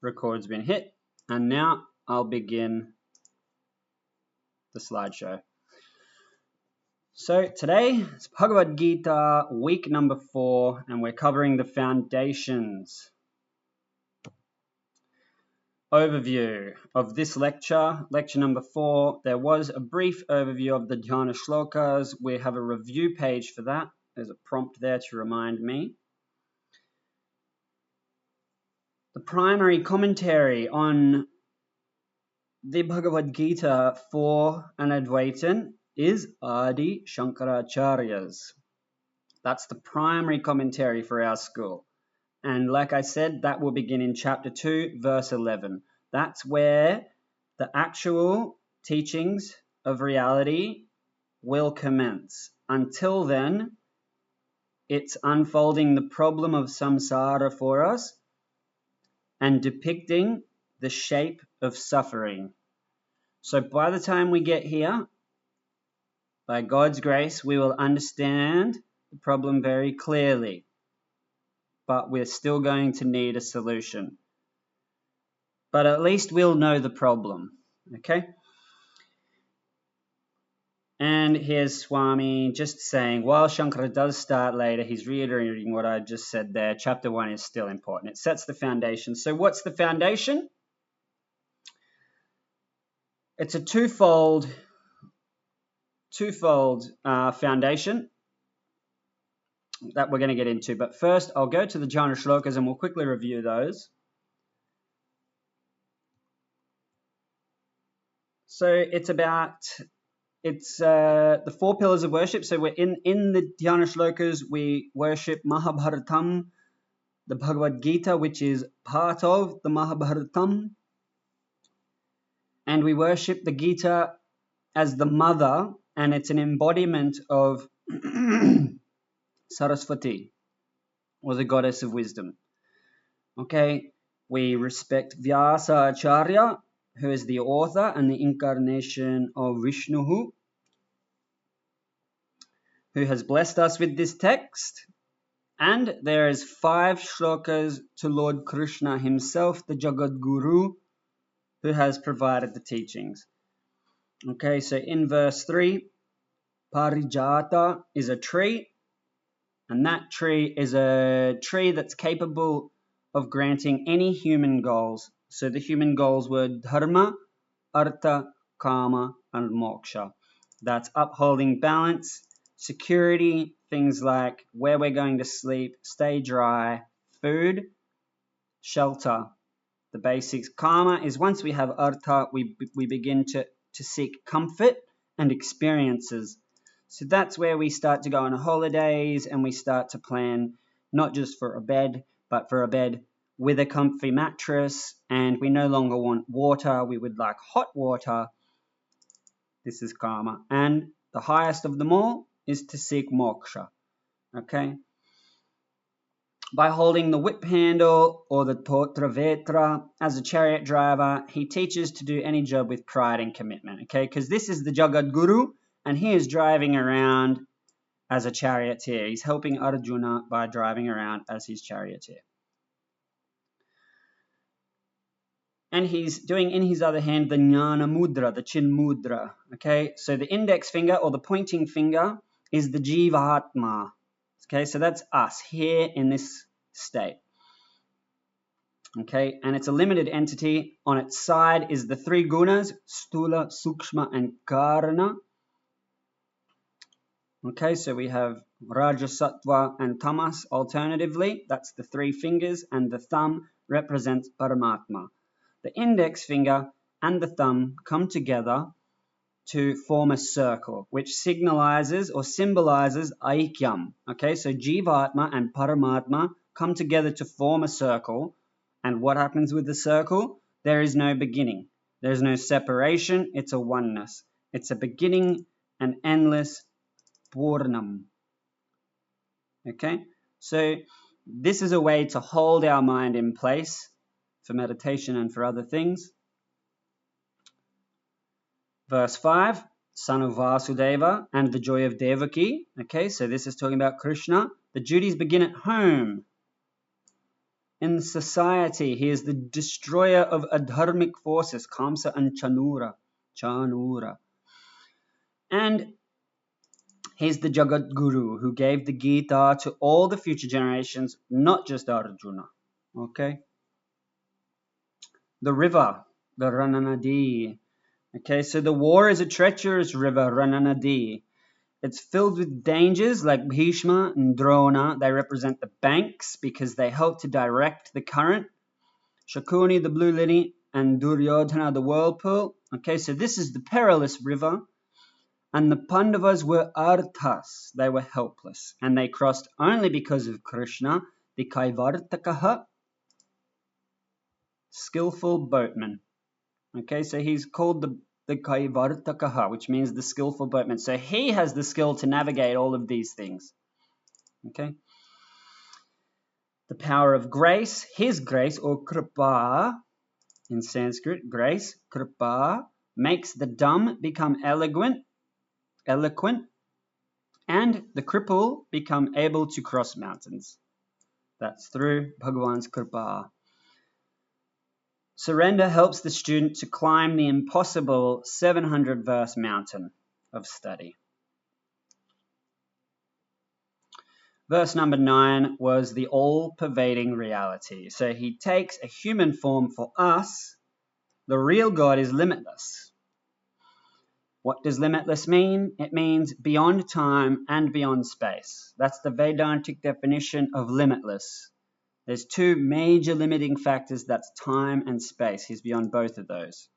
Record's been hit, and now I'll begin the slideshow. So today it's Bhagavad Gītā, week number 4, and we're covering the foundations. Overview of this lecture number 4. There was a brief overview of the dhyana shlokas. We have a review page for that. There's a prompt there to remind me. The primary commentary on the Bhagavad Gītā for an Advaitin is Adi Shankaracharya's. That's the primary commentary for our school. And like I said, that will begin in chapter 2, verse 11. That's where the actual teachings of reality will commence. Until then, it's unfolding the problem of samsara for us and depicting the shape of suffering. So by the time we get here, by God's grace, we will understand the problem very clearly. But we're still going to need a solution. But at least we'll know the problem, okay? And here's Swami just saying, while Shankara does start later, he's reiterating what I just said there. Chapter 1 is still important. It sets the foundation. So what's the foundation? It's a twofold foundation that we're going to get into. But first, I'll go to the dhyana shlokas and we'll quickly review those. So it's the 4 pillars of worship. So we're in the dhyana shlokas, we worship Mahabharatam, the Bhagavad Gītā, which is part of the Mahabharatam. And we worship the Gītā as the mother, and it's an embodiment of Saraswati, or the goddess of wisdom. Okay, we respect Vyasa Acharya, who is the author and the incarnation of Vishnu, who has blessed us with this text. And there is 5 shlokas to Lord Krishna himself, the Jagat Guru, who has provided the teachings. Okay, so in verse 3, Parijata is a tree, and that tree is a tree that's capable of granting any human goals. So the human goals were dharma, artha, kama, and moksha. That's upholding balance, security, things like where we're going to sleep, stay dry, food, shelter, the basics. Kama is once we have artha, we begin to seek comfort and experiences. So that's where we start to go on holidays and we start to plan not just for a bed, but for a bed with a comfy mattress, and we no longer want water, we would like hot water. This is karma. And the highest of them all is to seek moksha. Okay? By holding the whip handle or the totra vetra as a chariot driver, he teaches to do any job with pride and commitment. Okay? Because this is the Jagat Guru, and he is driving around as a charioteer. He's helping Arjuna by driving around as his charioteer. And he's doing in his other hand the jnana mudra, the chin mudra. Okay, so the index finger or the pointing finger is the jivatma. Okay, so that's us here in this state. Okay, and it's a limited entity. On its side is the 3 gunas, stula, sukshma, and karana. Okay, so we have raja, sattva, and tamas alternatively. That's the 3 fingers, and the thumb represents Paramatma. The index finger and the thumb come together to form a circle, which signalizes or symbolizes aikyam. Okay, so Jivatma and Paramatma come together to form a circle. And what happens with the circle? There is no beginning. There is no separation. It's a oneness. It's a beginning, an endless Purnam. Okay, so this is a way to hold our mind in place for meditation and for other things. Verse 5, son of Vasudeva and the joy of Devaki. Okay, so this is talking about Krishna. The duties begin at home. in society. He is the destroyer of adharmic forces, Kamsa and Chanura. And he's the Jagat Guru who gave the Gītā to all the future generations, not just Arjuna. Okay? The river, the Rananadi. Okay, so the war is a treacherous river, Rananadi. It's filled with dangers like Bhishma and Drona. They represent the banks because they help to direct the current. Shakuni, the blue lily, and Duryodhana, the whirlpool. Okay, so this is the perilous river. And the Pandavas were arthas. They were helpless. And they crossed only because of Krishna, the Kaivartakaha, skillful boatman. Okay, so he's called the Kaivartakaha, which means the skillful boatman. So he has the skill to navigate all of these things. Okay. The power of grace, his grace, or kripa, in Sanskrit, grace, kripa, makes the dumb become eloquent, and the cripple become able to cross mountains. That's through Bhagavan's kripa. Surrender helps the student to climb the impossible 700-verse mountain of study. Verse number 9 was the all-pervading reality. So he takes a human form for us. The real God is limitless. What does limitless mean? It means beyond time and beyond space. That's the Vedantic definition of limitless. There's two major limiting factors, that's time and space. He's beyond both of those.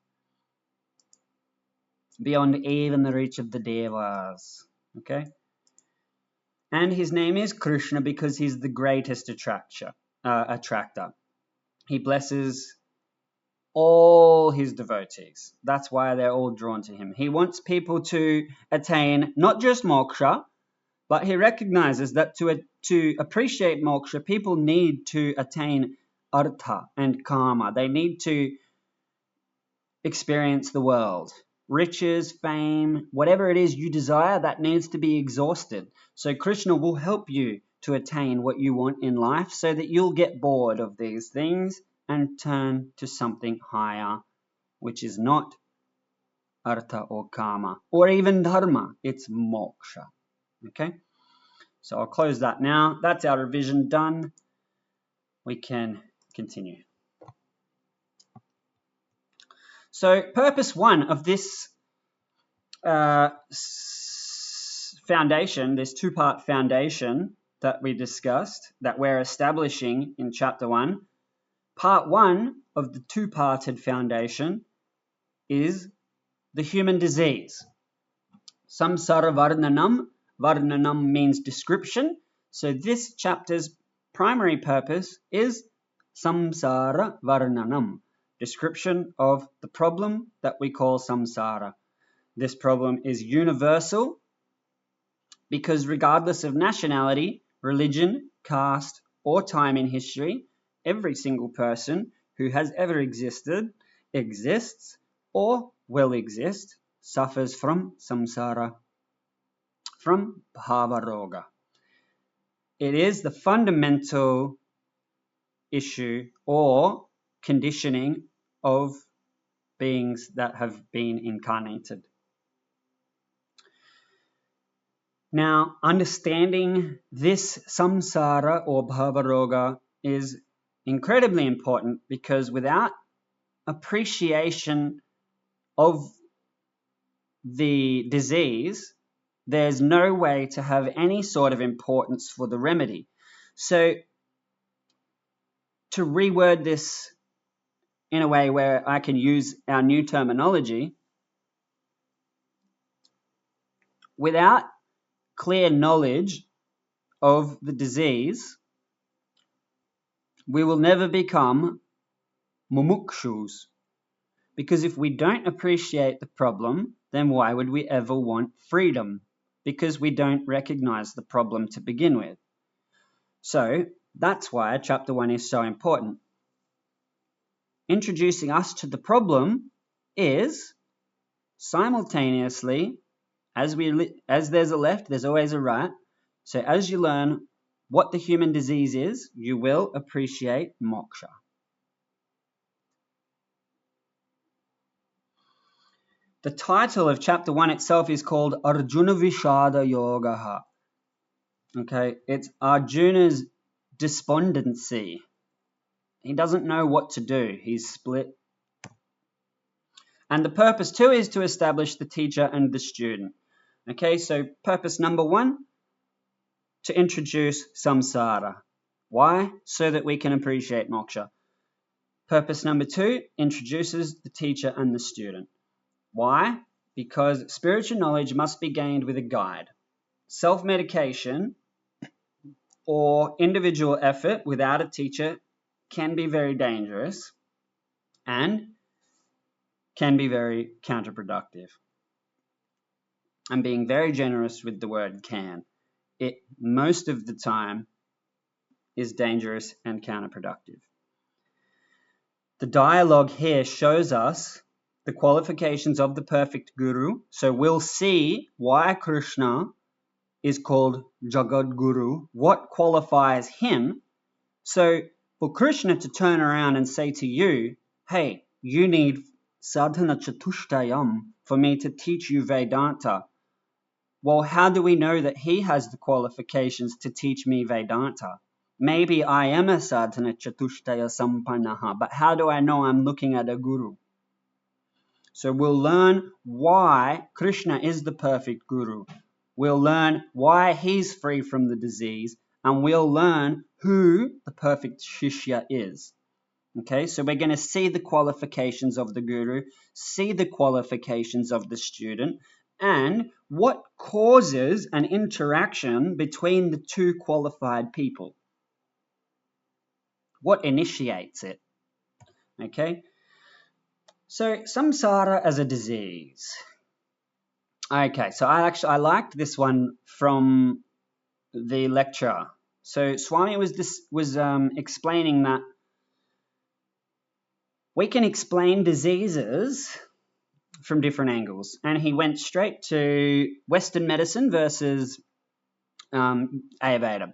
Beyond even the reach of the Devas. Okay? And his name is Krishna because he's the greatest attractor. He blesses all his devotees. That's why they're all drawn to him. He wants people to attain not just moksha, but he recognizes that to appreciate moksha, people need to attain artha and kama. They need to experience the world. Riches, fame, whatever it is you desire, that needs to be exhausted. So Krishna will help you to attain what you want in life so that you'll get bored of these things and turn to something higher, which is not artha or kama, or even dharma. It's moksha. Okay? So I'll close that now. That's our revision done. We can continue. So purpose 1 of this foundation, this two-part foundation that we discussed, that we're establishing in chapter 1, part 1 of the two-parted foundation is the human disease. Samsara Varnanam. Varnanam means description. So this chapter's primary purpose is Samsara Varnanam, description of the problem that we call samsara. This problem is universal because regardless of nationality, religion, caste, or time in history, every single person who has ever existed, exists, or will exist, suffers from samsara, from bhavaroga. It is the fundamental issue or conditioning of beings that have been incarnated. Now, understanding this samsara or bhavaroga is incredibly important because without appreciation of the disease, there's no way to have any sort of importance for the remedy. So, to reword this in a way where I can use our new terminology, without clear knowledge of the disease, we will never become mumukshus. Because if we don't appreciate the problem, then why would we ever want freedom? Because we don't recognize the problem to begin with. So that's why chapter 1 is so important. Introducing us to the problem is simultaneously, as there's a left, there's always a right. So as you learn what the human disease is, you will appreciate moksha. The title of chapter 1 itself is called Arjuna Vishada Yogaha. Okay, it's Arjuna's despondency. He doesn't know what to do. He's split. And the purpose too is to establish the teacher and the student. Okay, so purpose number 1, to introduce samsara. Why? So that we can appreciate moksha. Purpose number 2 introduces the teacher and the student. Why? Because spiritual knowledge must be gained with a guide. Self-medication or individual effort without a teacher can be very dangerous and can be very counterproductive. I'm being very generous with the word can. It most of the time is dangerous and counterproductive. The dialogue here shows us the qualifications of the perfect guru. So we'll see why Krishna is called Jagat Guru, what qualifies him. So for Krishna to turn around and say to you, hey, you need sadhana chatushtayam for me to teach you Vedanta. Well, how do we know that he has the qualifications to teach me Vedanta? Maybe I am a sadhana chatushtaya sampannaha, but how do I know I'm looking at a guru? So we'll learn why Krishna is the perfect guru. We'll learn why he's free from the disease, and we'll learn who the perfect shishya is. Okay, so we're going to see the qualifications of the guru, see the qualifications of the student, and what causes an interaction between the two qualified people. What initiates it? Okay, so samsara as a disease. Okay, so I liked this one from the lecture. So Swami was explaining that we can explain diseases from different angles, and he went straight to Western medicine versus Ayurveda.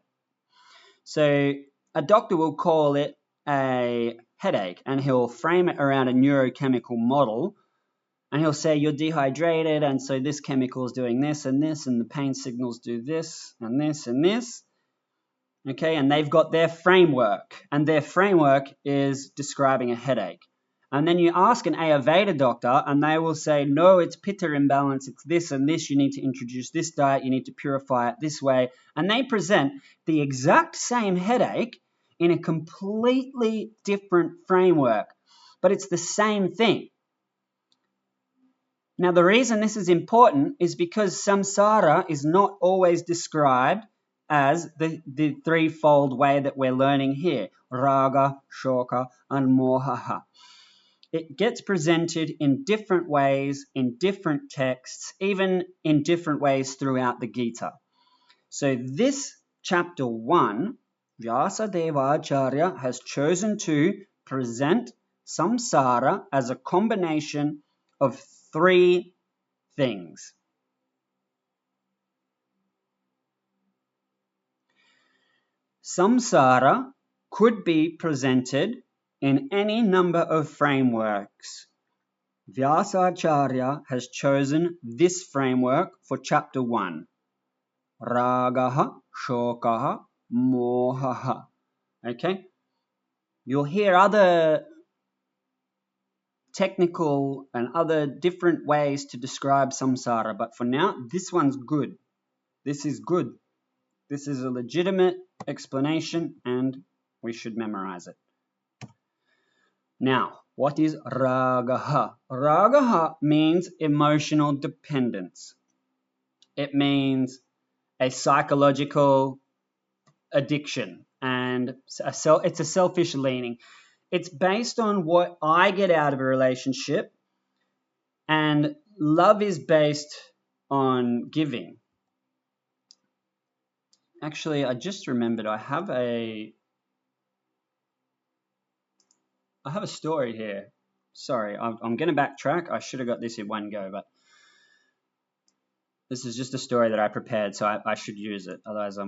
So a doctor will call it a headache, and he'll frame it around a neurochemical model, and he'll say you're dehydrated, and so this chemical is doing this, and the pain signals do this, and this, and this. Okay, and they've got their framework, and their framework is describing a headache. And then you ask an Ayurveda doctor, and they will say, no, it's pitta imbalance, it's this and this, you need to introduce this diet, you need to purify it this way. And they present the exact same headache in a completely different framework, but it's the same thing. Now, the reason this is important is because samsara is not always described as the threefold way that we're learning here, raga, shoka, and moha. It gets presented in different ways, in different texts, even in different ways throughout the Gītā. So this chapter 1, Vyasadeva Acharya has chosen to present samsara as a combination of 3 things. Samsara could be presented in any number of frameworks. Vyasacharya has chosen this framework for chapter 1. Ragaha, shokaha, mohaha. Okay? You'll hear other technical and other different ways to describe samsara, but for now, this one's good. This is good. This is a legitimate explanation, and we should memorize it. Now, what is ragaha? Ragaha means emotional dependence. It means a psychological addiction, and it's a selfish leaning. It's based on what I get out of a relationship, and love is based on giving. Actually, I just remembered I have a story here. Sorry, I'm going to backtrack. I should have got this in one go, but this is just a story that I prepared, so I should use it. Otherwise,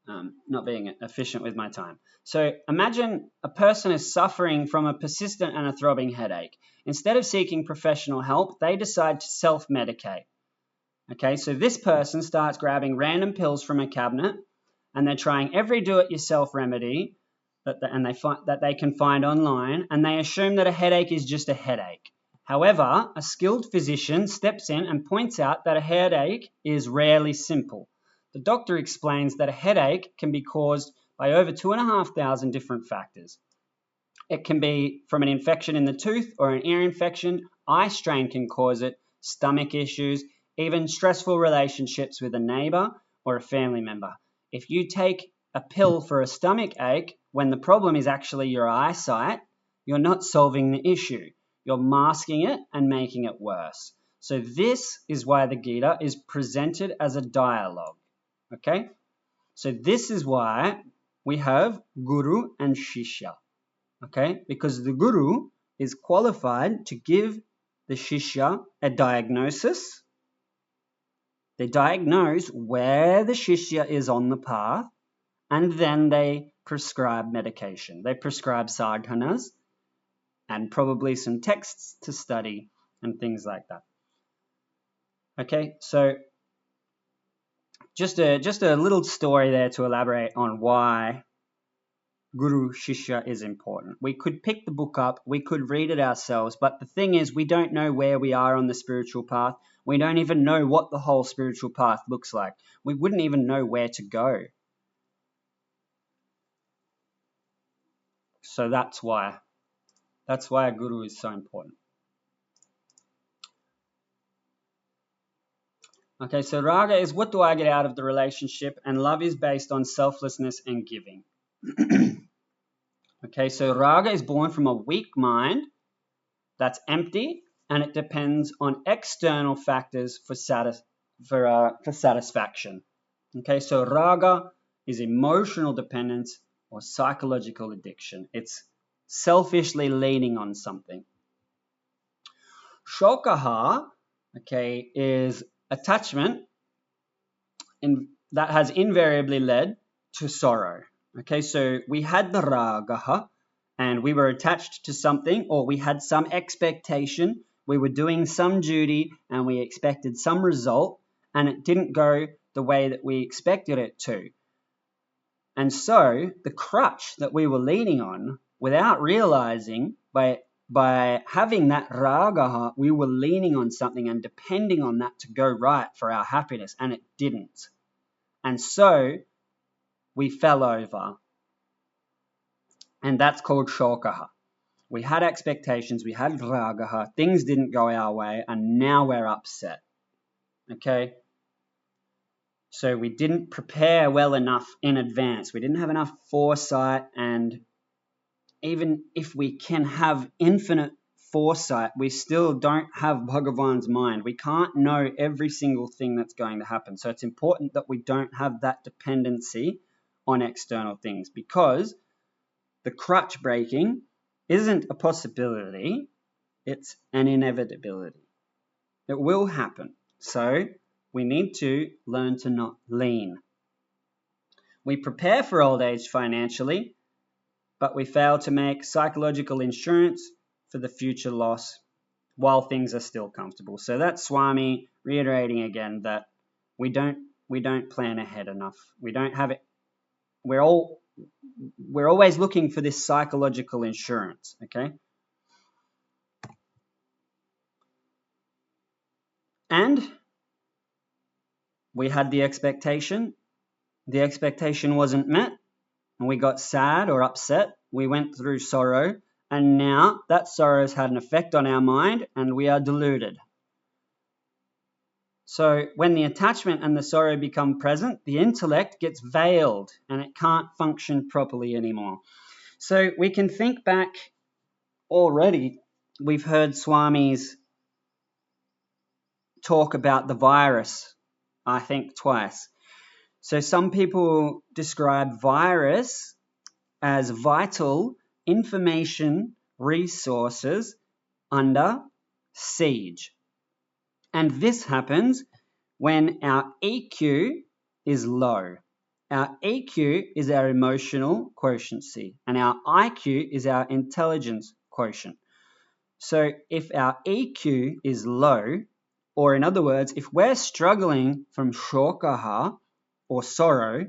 not being efficient with my time. So imagine a person is suffering from a persistent and a throbbing headache. Instead of seeking professional help, they decide to self-medicate. Okay, so this person starts grabbing random pills from a cabinet, and they're trying every do-it-yourself remedy that they can find online, and they assume that a headache is just a headache. However, a skilled physician steps in and points out that a headache is rarely simple. The doctor explains that a headache can be caused by over 2,500 different factors. It can be from an infection in the tooth or an ear infection. Eye strain can cause it, stomach issues, even stressful relationships with a neighbor or a family member. If you take a pill for a stomach ache when the problem is actually your eyesight, you're not solving the issue. You're masking it and making it worse. So this is why the Gītā is presented as a dialogue. Okay? So this is why we have Guru and Shishya. Okay? Because the Guru is qualified to give the Shishya a diagnosis. They diagnose where the Shishya is on the path, and then they prescribe medication. They prescribe sadhanas and probably some texts to study and things like that. Okay, so just a little story there to elaborate on why Guru Shishya is important. We could pick the book up, we could read it ourselves, but the thing is we don't know where we are on the spiritual path. We don't even know what the whole spiritual path looks like. We wouldn't even know where to go. So that's why a guru is so important. Okay, so raga is what do I get out of the relationship, and love is based on selflessness and giving. Okay, so raga is born from a weak mind that's empty, and it depends on external factors for satisfaction. Okay, so raga is emotional dependence or psychological addiction. It's selfishly leaning on something. Shokaha, okay, is attachment that has invariably led to sorrow. Okay, so we had the ragaha, and we were attached to something, or we had some expectation. We were doing some duty, and we expected some result, and it didn't go the way that we expected it to. And so the crutch that we were leaning on, without realizing, by having that ragaha, we were leaning on something and depending on that to go right for our happiness, and it didn't. And so we fell over. And that's called shokaha. We had expectations, we had ragaha, things didn't go our way, and now we're upset. Okay? So we didn't prepare well enough in advance. We didn't have enough foresight, and even if we can have infinite foresight, we still don't have Bhagavan's mind. We can't know every single thing that's going to happen. So it's important that we don't have that dependency on external things, because the crutch breaking isn't a possibility, it's an inevitability. It will happen. So we need to learn to not lean. We prepare for old age financially, but we fail to make psychological insurance for the future loss while things are still comfortable. So that's Swami reiterating again that we don't plan ahead enough. We don't have it. We're always looking for this psychological insurance, okay? And we had the expectation wasn't met, and we got sad or upset. We went through sorrow, and now that sorrow has had an effect on our mind, and we are deluded. So when the attachment and the sorrow become present, the intellect gets veiled and it can't function properly anymore. So we can think back already. We've heard Swamis talk about the virus, I think twice. So some people describe virus as vital information resources under siege. And this happens when our EQ is low. Our EQ is our emotional quotient, and our IQ is our intelligence quotient. So if our EQ is low, or in other words, if we're struggling from shokaha or sorrow,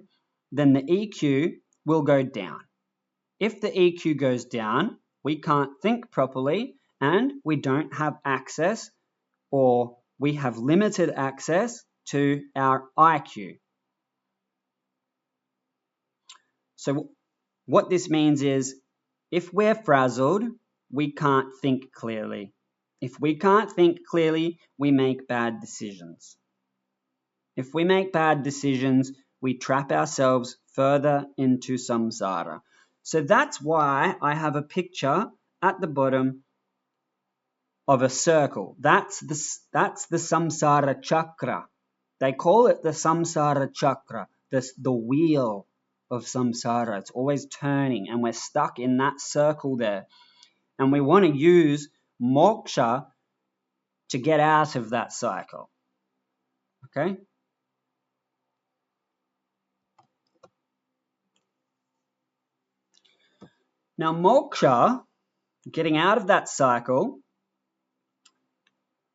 then the EQ will go down. If the EQ goes down, we can't think properly and we don't have access, or we have limited access to our IQ. So what this means is if we're frazzled, we can't think clearly. If we can't think clearly, we make bad decisions. If we make bad decisions, we trap ourselves further into samsara. So that's why I have a picture at the bottom of a circle. That's the samsara chakra. They call it the samsara chakra, the wheel of samsara. It's always turning, and we're stuck in that circle there. And we want to use moksha to get out of that cycle. Okay? Now, moksha, getting out of that cycle,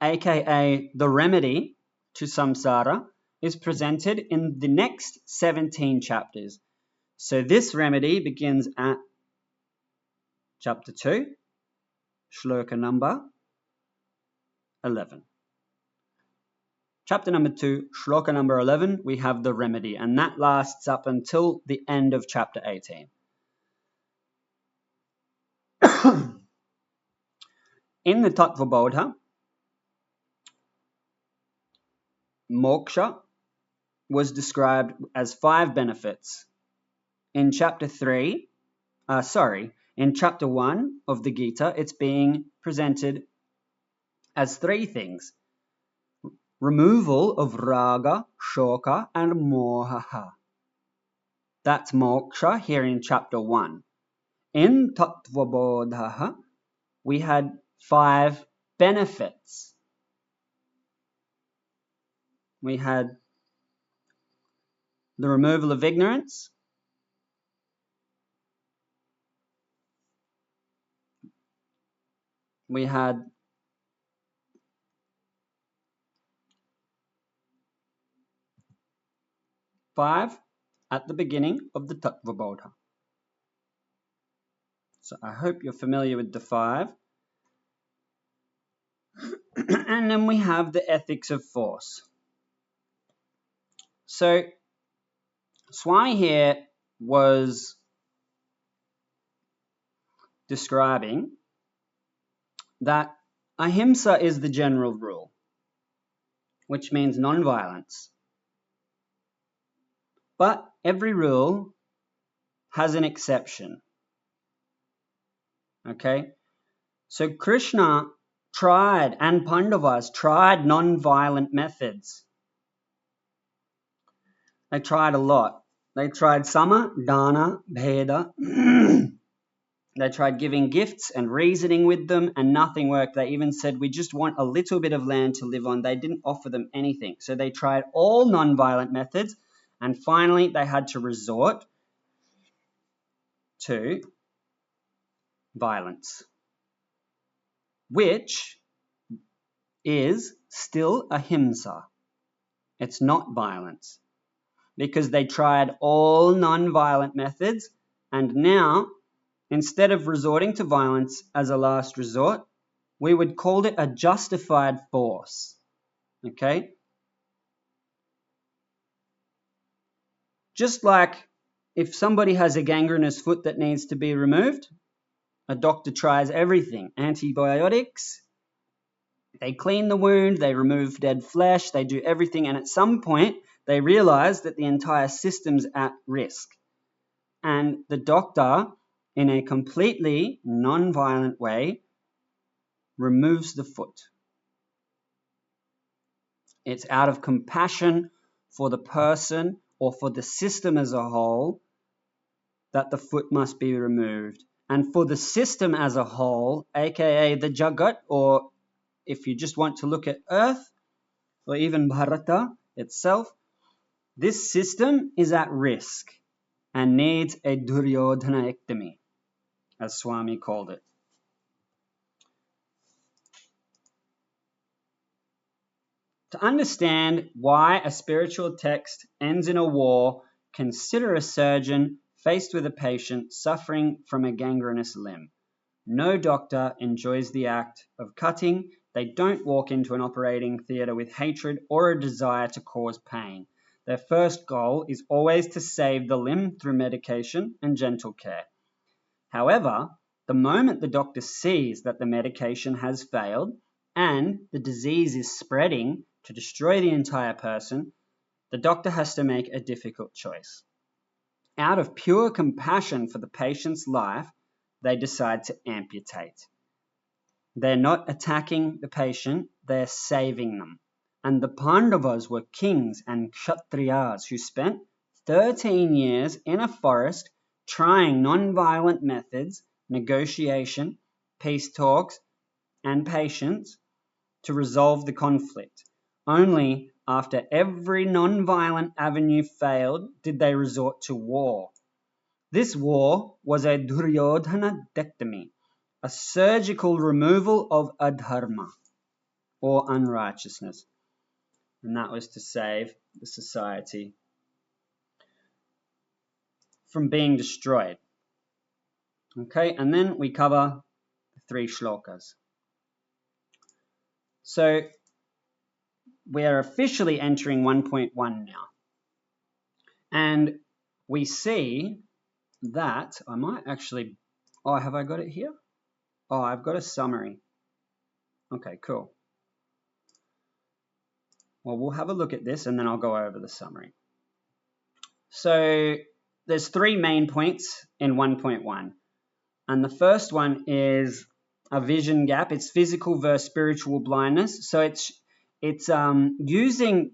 aka the remedy to samsara, is presented in the next 17 chapters. So this remedy begins at chapter 2, shloka number 11. Chapter number 2, shloka number 11, we have the remedy, and that lasts up until the end of chapter 18. In the Tattva Bodha, moksha was described as 5 benefits. In chapter 1 of the Gītā, it's being presented as 3 things. Removal of raga, shoka, and moha. That's moksha here in chapter 1. In Tattva Bodha, we had 5 benefits. We had the removal of ignorance, we had five at the beginning of the Tattva Bodha. So I hope you're familiar with the 5. And then we have the ethics of force. So Swami here was describing that ahimsa is the general rule, which means non-violence. But every rule has an exception. Okay? So Krishna tried, and Pandavas tried non-violent methods. They tried a lot. They tried sama, dana, bheda. They tried giving gifts and reasoning with them, and nothing worked. They even said, we just want a little bit of land to live on. They didn't offer them anything. So they tried all non-violent methods, and finally they had to resort to violence, which is still ahimsa. It's not violence, because they tried all non-violent methods, and now, instead of resorting to violence as a last resort, we would call it a justified force. Okay? Just like if somebody has a gangrenous foot that needs to be removed, a doctor tries everything. Antibiotics, they clean the wound, they remove dead flesh, they do everything, and at some point they realize that the entire system's at risk. And the doctor, in a completely non-violent way, removes the foot. It's out of compassion for the person or for the system as a whole that the foot must be removed. And for the system as a whole, aka the Jagat, or if you just want to look at Earth, or even Bharata itself, This system is at risk and needs a Duryodhanaectomy, as Swami called it. To understand why a spiritual text ends in a war, consider a surgeon faced with a patient suffering from a gangrenous limb. No doctor enjoys the act of cutting. They don't walk into an operating theatre with hatred or a desire to cause pain. Their first goal is always to save the limb through medication and gentle care. However, the moment the doctor sees that the medication has failed and the disease is spreading to destroy the entire person, the doctor has to make a difficult choice. Out of pure compassion for the patient's life, they decide to amputate. They're not attacking the patient, they're saving them. And the Pandavas were kings and Kshatriyas who spent 13 years in a forest trying non-violent methods, negotiation, peace talks, and patience to resolve the conflict. Only after every non-violent avenue failed did they resort to war. This war was a Duryodhanadectomy, a surgical removal of adharma, or unrighteousness. And that was to save the society from being destroyed. Okay, and then we cover the 3 shlokas. So we are officially entering 1.1 now. And we see that I might actually... Oh, have I got it here? Oh, I've got a summary. Okay, cool. Well, we'll have a look at this and then I'll go over the summary. So there's 3 main points in 1.1. And the first one is a vision gap. It's physical versus spiritual blindness. So it's using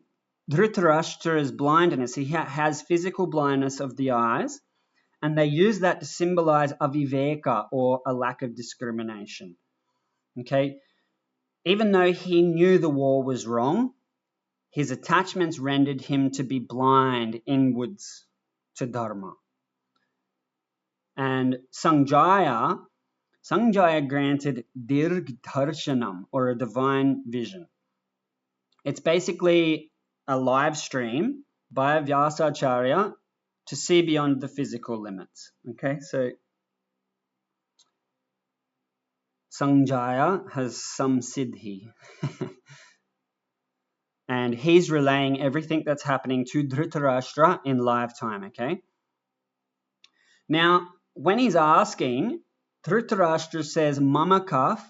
Dhritarashtra's blindness. He has physical blindness of the eyes, and they use that to symbolize aviveka, or a lack of discrimination. Okay? Even though he knew the war was wrong, his attachments rendered him to be blind inwards to dharma. And Sanjaya granted dirgdarshanam, or a divine vision. It's basically a live stream by Vyasacharya to see beyond the physical limits. Okay, so Sanjaya has some siddhi. And he's relaying everything that's happening to Dhritarashtra in live time, okay? Now, when he's asking, Dhritarashtra says Mamakaf,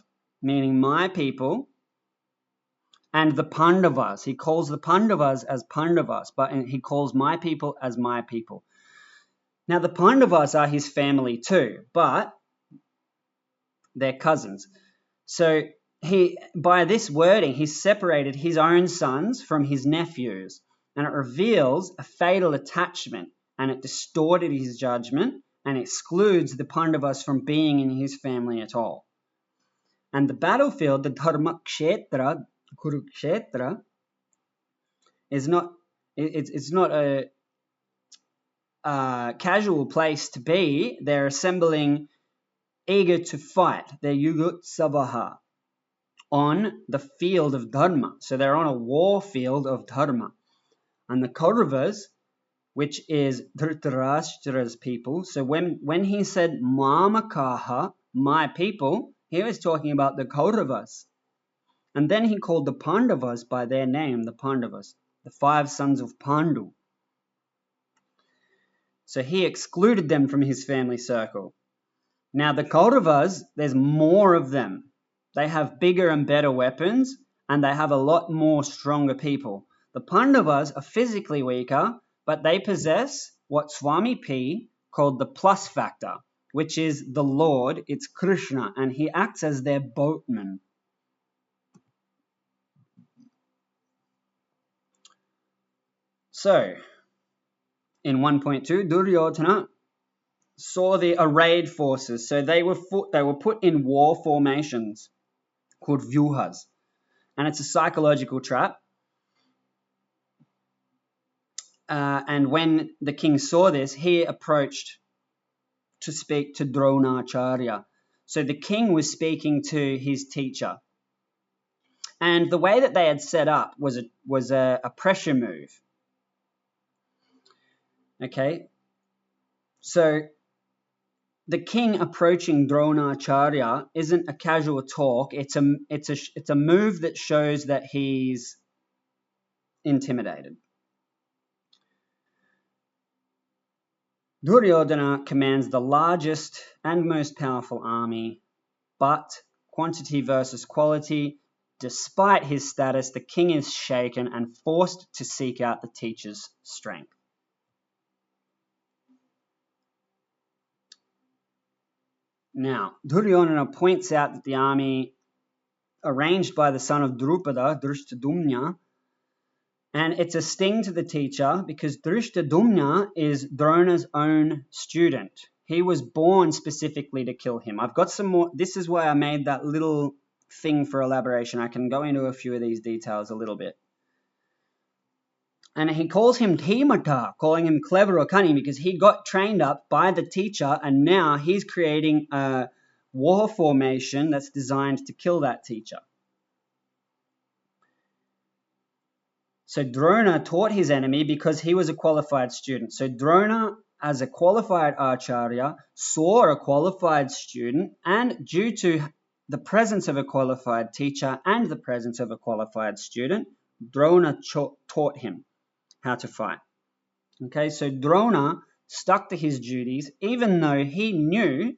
meaning my people, and the Pandavas. He calls the Pandavas as Pandavas, but he calls my people as my people. Now, the Pandavas are his family too, but they're cousins. So by this wording, he's separated his own sons from his nephews, and it reveals a fatal attachment, and it distorted his judgment and excludes the Pandavas from being in his family at all. And the battlefield, the Dharmakshetra, Kurukshetra, it's not a casual place to be. They're assembling eager to fight. They're Yugutsavaha on the field of Dharma. So they're on a war field of Dharma. And the Kauravas, which is Dhritarashtra's people, so when he said Mamakaha, my people, he was talking about the Kauravas. And then he called the Pandavas by their name, the Pandavas, the 5 sons of Pandu. So he excluded them from his family circle. Now the Kauravas, there's more of them. They have bigger and better weapons, and they have a lot more stronger people. The Pandavas are physically weaker, but they possess what Swami P called the plus factor, which is the Lord, it's Krishna, and he acts as their boatman. So, in 1.2, Duryodhana saw the arrayed forces. So they were put in war formations called vyuhas. And it's a psychological trap. And when the king saw this, he approached to speak to Dronacharya. So the king was speaking to his teacher. And the way that they had set up was a pressure move. Okay, so the king approaching Dronacharya isn't a casual talk. It's a move that shows that he's intimidated. Duryodhana commands the largest and most powerful army, but quantity versus quality, despite his status, the king is shaken and forced to seek out the teacher's strength. Now, Duryodhana points out that the army arranged by the son of Drupada, Drushtadumna, and it's a sting to the teacher because Drushtadumna is Drona's own student. He was born specifically to kill him. I've got some more. This is why I made that little thing for elaboration. I can go into a few of these details a little bit. And he calls him Dhimata, calling him clever or cunning because he got trained up by the teacher and now he's creating a war formation that's designed to kill that teacher. So Drona taught his enemy because he was a qualified student. So Drona, as a qualified acharya, saw a qualified student, and due to the presence of a qualified teacher and the presence of a qualified student, Drona taught him how to fight. Okay, so Drona stuck to his duties even though he knew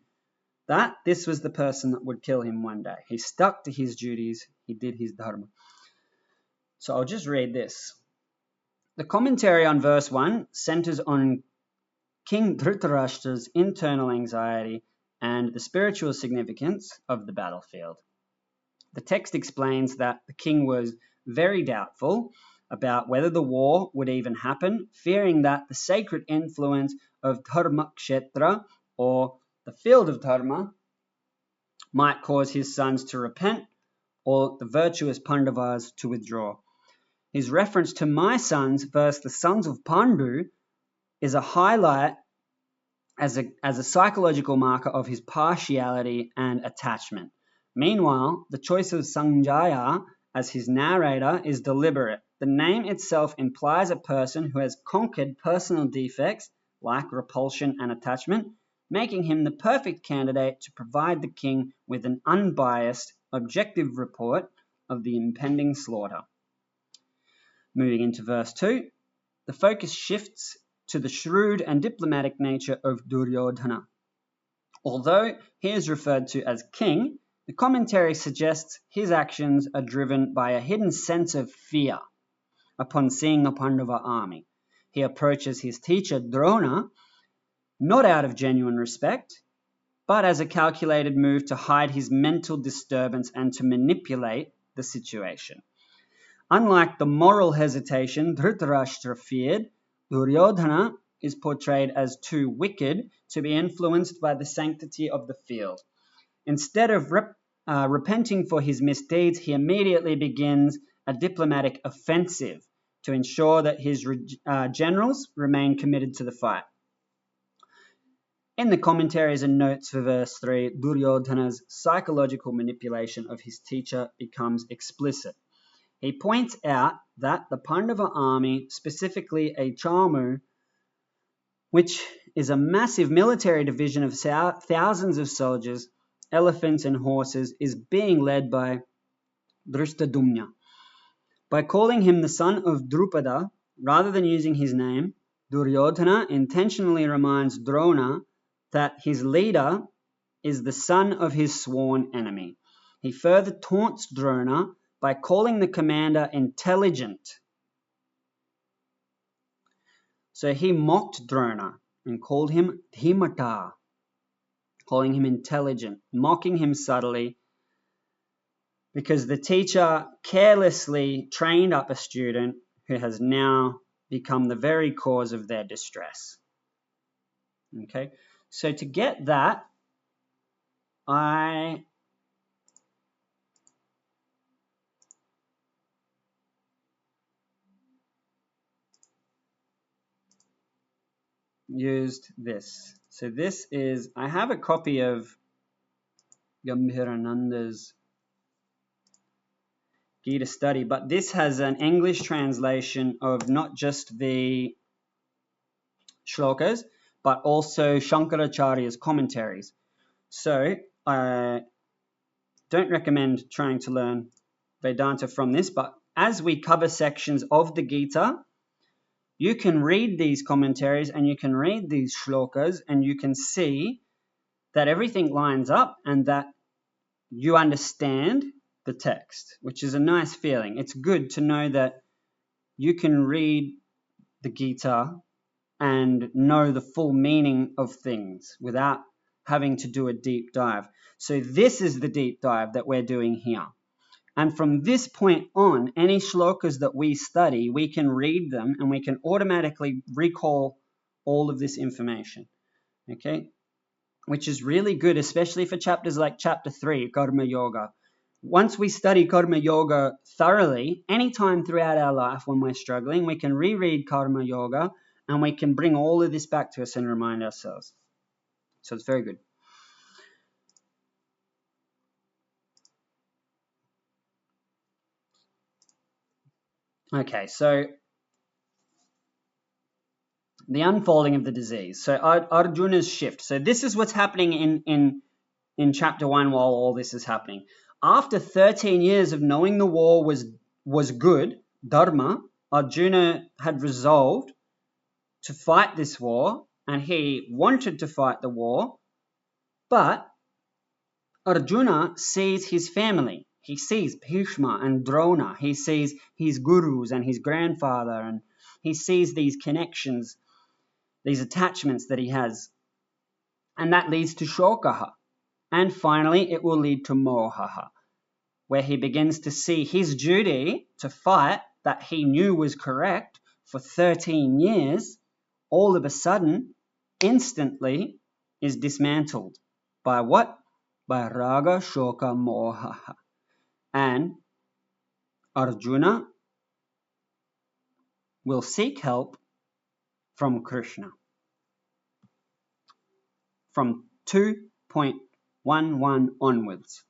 that this was the person that would kill him one day. He stuck to his duties, he did his dharma. So I'll just read this. The commentary on verse 1 centers on King Dhritarashtra's internal anxiety and the spiritual significance of the battlefield. The text explains that the king was very doubtful about whether the war would even happen, fearing that the sacred influence of Dharma Kshetra, or the field of Dharma, might cause his sons to repent or the virtuous Pandavas to withdraw. His reference to my sons versus the sons of Pandu is a highlight as a psychological marker of his partiality and attachment. Meanwhile, the choice of Sanjaya as his narrator is deliberate. The name itself implies a person who has conquered personal defects like repulsion and attachment, making him the perfect candidate to provide the king with an unbiased, objective report of the impending slaughter. Moving into verse 2, the focus shifts to the shrewd and diplomatic nature of Duryodhana. Although he is referred to as king, the commentary suggests his actions are driven by a hidden sense of fear upon seeing the Pandava army. He approaches his teacher Drona not out of genuine respect, but as a calculated move to hide his mental disturbance and to manipulate the situation. Unlike the moral hesitation Dhritarashtra feared, Duryodhana is portrayed as too wicked to be influenced by the sanctity of the field. Instead of repenting for his misdeeds, he immediately begins a diplomatic offensive to ensure that his generals remain committed to the fight. In the commentaries and notes for verse 3, Duryodhana's psychological manipulation of his teacher becomes explicit. He points out that the Pandava army, specifically a Chamu, which is a massive military division of thousands of soldiers, elephants and horses, is being led by Drushtadumna. By calling him the son of Drupada, rather than using his name, Duryodhana intentionally reminds Drona that his leader is the son of his sworn enemy. He further taunts Drona by calling the commander intelligent. So he mocked Drona and called him Dhimata, calling him intelligent, mocking him subtly, because the teacher carelessly trained up a student who has now become the very cause of their distress. Okay, so to get that, I used this. So this is, I have a copy of Gambhirananda's Gītā study, but this has an English translation of not just the shlokas, but also Shankaracharya's commentaries. So I don't recommend trying to learn Vedanta from this, but as we cover sections of the Gītā, you can read these commentaries and you can read these shlokas and you can see that everything lines up and that you understand the text, which is a nice feeling. It's good to know that you can read the Gītā and know the full meaning of things without having to do a deep dive. So this is the deep dive that we're doing here. And from this point on, any shlokas that we study, we can read them and we can automatically recall all of this information, okay? Which is really good, especially for chapters like chapter 3, Karma Yoga. Once we study Karma Yoga thoroughly, anytime throughout our life when we're struggling, we can reread Karma Yoga and we can bring all of this back to us and remind ourselves. So it's very good. Okay, so the unfolding of the disease. So Arjuna's shift. So this is what's happening in chapter 1 while all this is happening. After 13 years of knowing the war was good, dharma, Arjuna had resolved to fight this war, and he wanted to fight the war, but Arjuna sees his family. He sees Bhishma and Drona. He sees his gurus and his grandfather, and he sees these connections, these attachments that he has. And that leads to shokaha. And finally, it will lead to mohaha, where he begins to see his duty to fight that he knew was correct for 13 years, all of a sudden, instantly, is dismantled. By what? By raga, shoka, mohaha. And Arjuna will seek help from Krishna. From 2.11 onwards.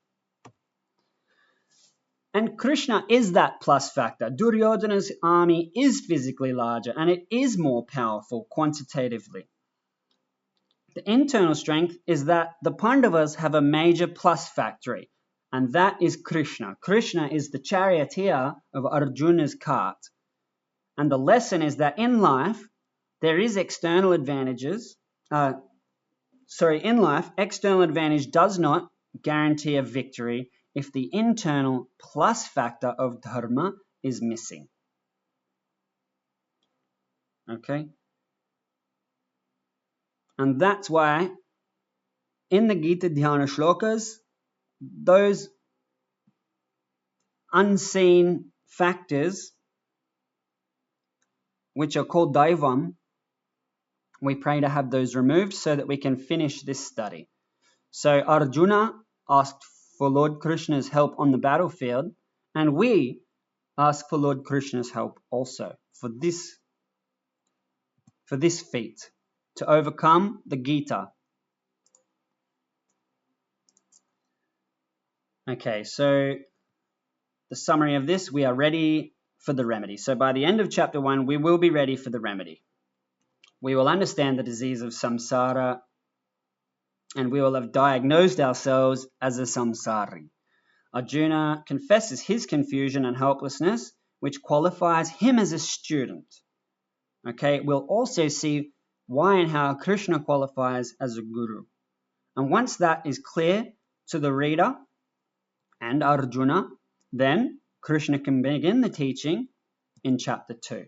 And Krishna is that plus factor. Duryodhana's army is physically larger and it is more powerful quantitatively. The internal strength is that the Pandavas have a major plus factory, and that is Krishna. Krishna is the charioteer of Arjuna's cart. And the lesson is that in life, there is external advantages. In life, external advantage does not guarantee a victory if the internal plus factor of dharma is missing. Okay? And that's why in the Gītā Dhyana shlokas, those unseen factors, which are called daivam, we pray to have those removed so that we can finish this study. So Arjuna asked for Lord Krishna's help on the battlefield, and we ask for Lord Krishna's help also for this feat, to overcome the Gītā. Okay, so the summary of this, we are ready for the remedy. So by the end of chapter 1, we will be ready for the remedy. We will understand the disease of samsara, and we will have diagnosed ourselves as a samsari. Arjuna confesses his confusion and helplessness, which qualifies him as a student. Okay, we'll also see why and how Krishna qualifies as a guru. And once that is clear to the reader and Arjuna, then Krishna can begin the teaching in chapter 2.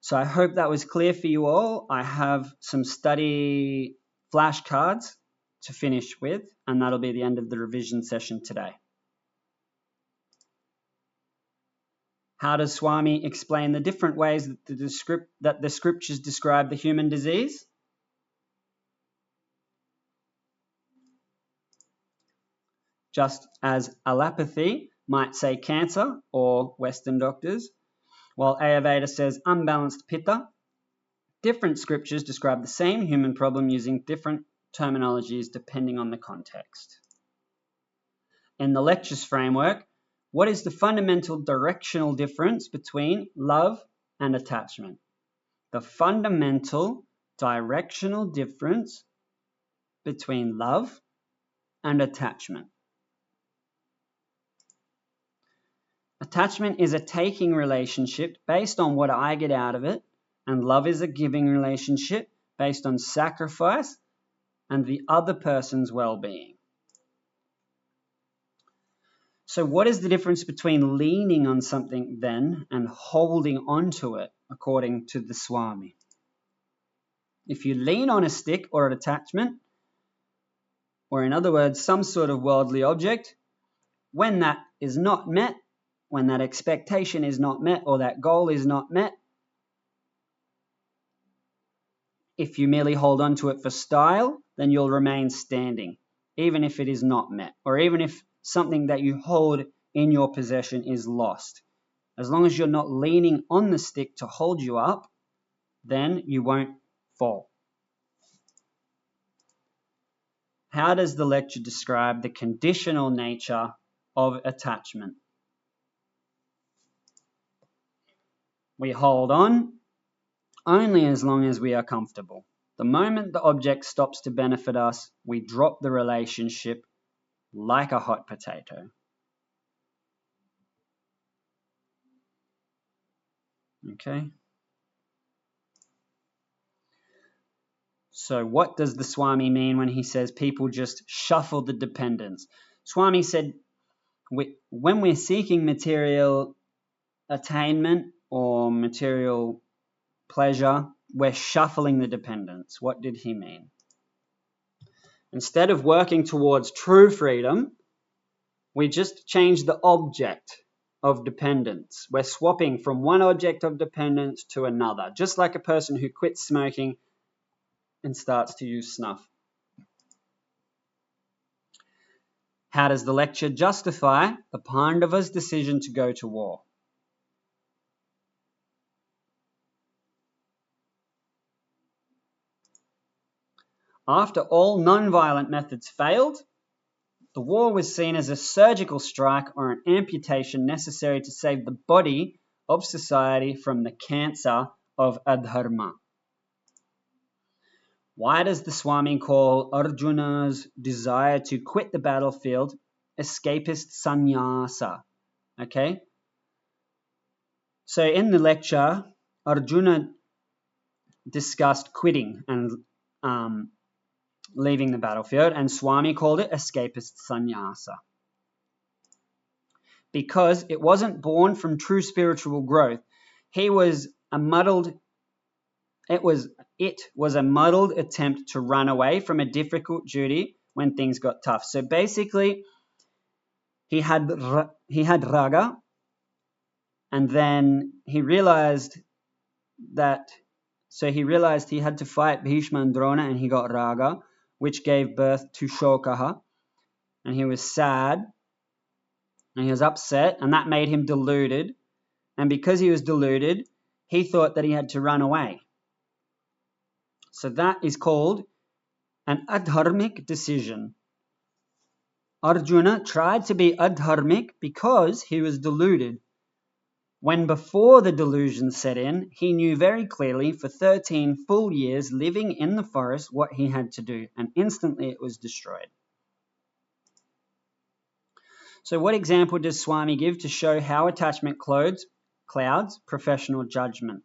So I hope that was clear for you all. I have some study flashcards to finish with, and that'll be the end of the revision session today. How does Swami explain the different ways that the scriptures describe the human disease? Just as allopathy might say cancer, or Western doctors, while Ayurveda says unbalanced pitta, Different scriptures describe the same human problem using different terminologies depending on the context. In the lectures framework, what is the fundamental directional difference between love and attachment? The fundamental directional difference between love and attachment. Attachment is a taking relationship based on what I get out of it, and love is a giving relationship based on sacrifice and the other person's well-being. So what is the difference between leaning on something then and holding onto it, according to the Swami? If you lean on a stick or an attachment, or in other words, some sort of worldly object, when that is not met, when that expectation is not met or that goal is not met, if you merely hold on to it for style, then you'll remain standing, even if it is not met, or even if something that you hold in your possession is lost. As long as you're not leaning on the stick to hold you up, then you won't fall. How does the lecture describe the conditional nature of attachment? We hold on only as long as we are comfortable. The moment the object stops to benefit us, we drop the relationship like a hot potato. Okay? So what does the Swami mean when he says people just shuffle the dependence? Swami said when we're seeking material attainment or material pleasure, we're shuffling the dependence. What did he mean? Instead of working towards true freedom, we just change the object of dependence. We're swapping from one object of dependence to another, just like a person who quits smoking and starts to use snuff. How does the lecture justify the Pandavas' decision to go to war? After all non-violent methods failed, the war was seen as a surgical strike or an amputation necessary to save the body of society from the cancer of adharma. Why does the Swami call Arjuna's desire to quit the battlefield escapist sannyasa? Okay? So in the lecture, Arjuna discussed quitting and leaving the battlefield, and Swami called it escapist sannyasa. Because it wasn't born from true spiritual growth. It was a muddled attempt to run away from a difficult duty when things got tough. So basically, he had raga, and then he realized he had to fight Bhishma and Drona, and he got raga, which gave birth to shokaha, and he was sad, and he was upset, and that made him deluded, and because he was deluded, he thought that he had to run away. So that is called an adharmic decision. Arjuna tried to be adharmic because he was deluded. When before the delusion set in, he knew very clearly for 13 full years living in the forest what he had to do, and instantly it was destroyed. So what example does Swami give to show how attachment clouds professional judgment?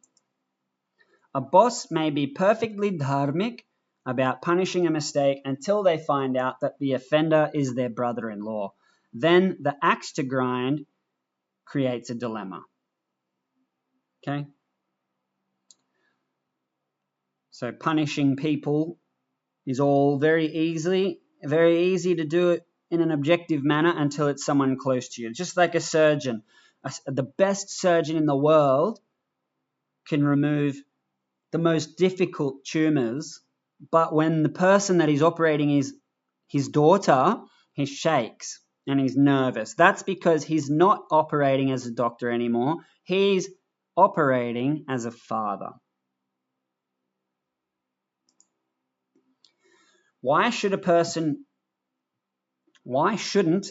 A boss may be perfectly dharmic about punishing a mistake until they find out that the offender is their brother-in-law. Then the axe to grind creates a dilemma. Okay? So punishing people is all very easy to do it in an objective manner until it's someone close to you. Just like a surgeon. The best surgeon in the world can remove the most difficult tumors, but when the person that he's operating is his daughter, he shakes and he's nervous. That's because he's not operating as a doctor anymore. He's operating as a father. Why shouldn't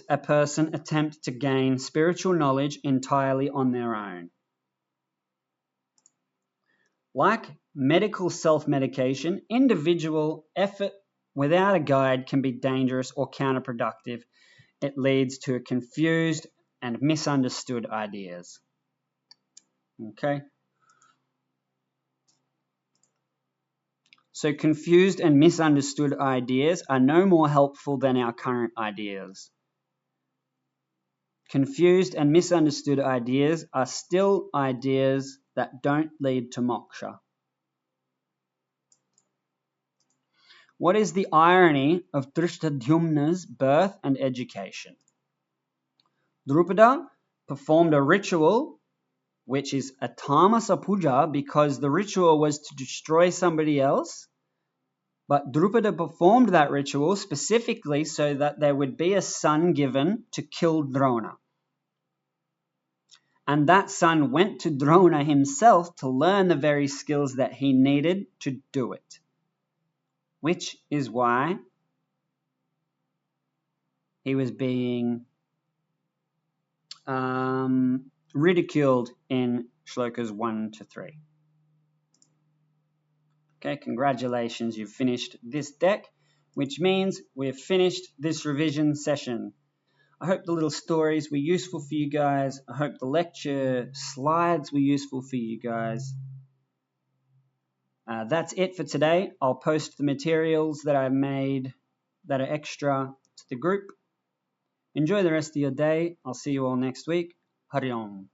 a person attempt to gain spiritual knowledge entirely on their own? Like medical self-medication, individual effort without a guide can be dangerous or counterproductive. It leads to confused and misunderstood ideas. Okay? So confused and misunderstood ideas are no more helpful than our current ideas. Confused and misunderstood ideas are still ideas that don't lead to moksha. What is the irony of Drishtadyumna's birth and education? Drupada performed a ritual, which is a tamasa puja, because the ritual was to destroy somebody else. But Drupada performed that ritual specifically so that there would be a son given to kill Drona. And that son went to Drona himself to learn the very skills that he needed to do it. Which is why he was being ridiculed in shlokas 1 to 3. Okay, congratulations, you've finished this deck, which means we've finished this revision session. I hope the little stories were useful for you guys. I hope the lecture slides were useful for you guys. That's it for today. I'll post the materials that I made that are extra to the group. Enjoy the rest of your day. I'll see you all next week. Hari Om.